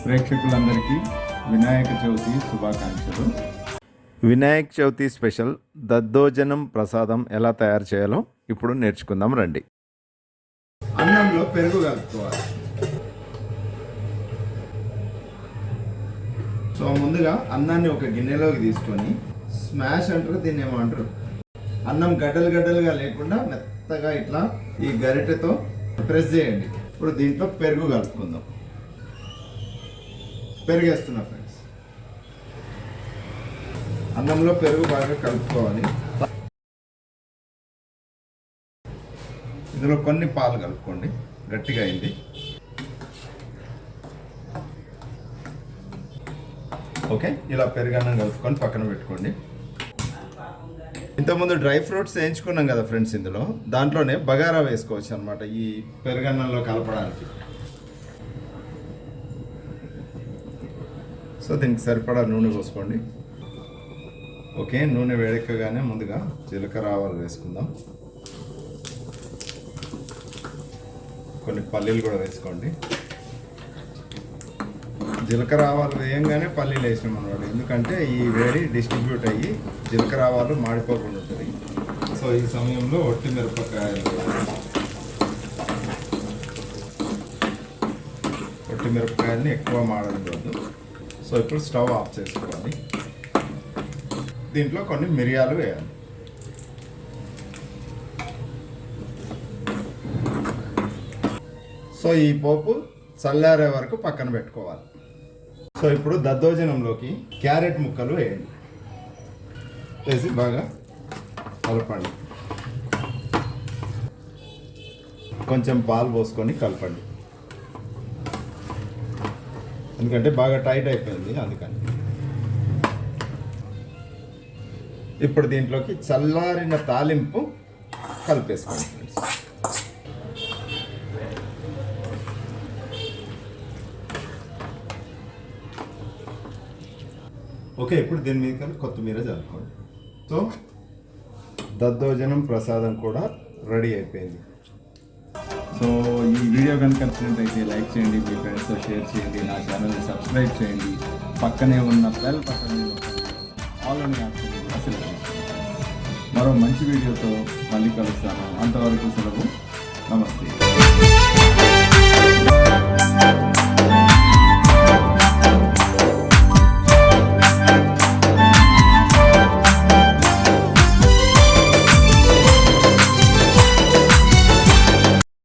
ప్రేక్షకులందరికీ వినాయక చవితి శుభాకాంక్షలు. వినాయక చవితి స్పెషల్ దద్దోజనం ప్రసాదం ఎలా తయారు చేయాలో ఇప్పుడు నేర్చుకుందాం రండి. అన్నంలో పెరుగు కలుపుకోవాలి. సో ముందుగా అన్నాన్ని ఒక గిన్నెలోకి తీసుకొని స్మాష్ అంటారు, దీన్ని ఏమంటారు, అన్నం గడ్డలు గడ్డలుగా లేకుండా మెత్తగా ఇట్లా ఈ గరిటెతో ప్రెస్ చేయండి. ఇప్పుడు దీంట్లో పెరుగు కలుపుకుందాం. పెరుగేస్తున్నా ఫ్రెండ్స్. అన్నంలో పెరుగు బాగా కలుపుకోవాలి. ఇందులో కొన్ని పాలు కలుపుకోండి, గట్టిగా అయింది. ఓకే, ఇలా పెరుగన్నం కలుపుకొని పక్కన పెట్టుకోండి. ఇంతకుముందు డ్రై ఫ్రూట్స్ వేయించుకున్నాం కదా ఫ్రెండ్స్, ఇందులో దాంట్లోనే బగారా వేసుకోవచ్చు అనమాట ఈ పెరుగన్నంలో కలపడానికి. సో దీనికి సరిపడా నూనె పోసుకోండి. ఓకే, నూనె వేడెక్కగానే ముందుగా జీలకర్ర ఆవాలు వేసుకుందాం. కొన్ని పల్లీలు కూడా వేసుకోండి. జీలకర్ర ఆవాలు వేయంగానే పల్లీలు వేసినాం అనమాట, ఎందుకంటే ఈ వేడి డిస్ట్రిబ్యూట్ అయ్యి జీలకర్ర ఆవాలు మాడిపోకుండా ఉంటుంది. సో ఈ సమయంలో ఒట్టి మిరపకాయలని ఎక్కువ మాడకూడదు. సో ఇప్పుడు స్టవ్ ఆఫ్ చేసుకోవాలి. దీంట్లో కొన్ని మిరియాలు వేయాలి. సో ఈ పోపు చల్లారే వరకు పక్కన పెట్టుకోవాలి. సో ఇప్పుడు దద్దోజనంలోకి క్యారెట్ ముక్కలు వేయండి. వేసి బాగా కలపండి. కొంచెం పాలు పోసుకొని కలపండి, ఎందుకంటే బాగా టైట్ అయిపోయింది అందుకని. ఇప్పుడు దీంట్లోకి చల్లారిన తాలింపు కలిపేసుకోండి ఫ్రెండ్స్. ఓకే, ఇప్పుడు దీని మీద కొత్తిమీర చల్లుకోండి. సో దద్దోజనం ప్రసాదం కూడా రెడీ అయిపోయింది. సో ఈ వీడియో కనుక నచ్చినట్లయితే లైక్ చేయండి, మీ ఫ్రెండ్స్తో షేర్ చేయండి, నా ఛానల్ని సబ్స్క్రైబ్ చేయండి, పక్కనే ఉన్న బెల్ బటన్ ఆల్ అని ఆప్షన్ కూడా సెలెక్ట్ చేసుకోండి. మరో మంచి వీడియోతో మళ్ళీ కలుస్తాను. అంతవరకు సెలవు, నమస్తే.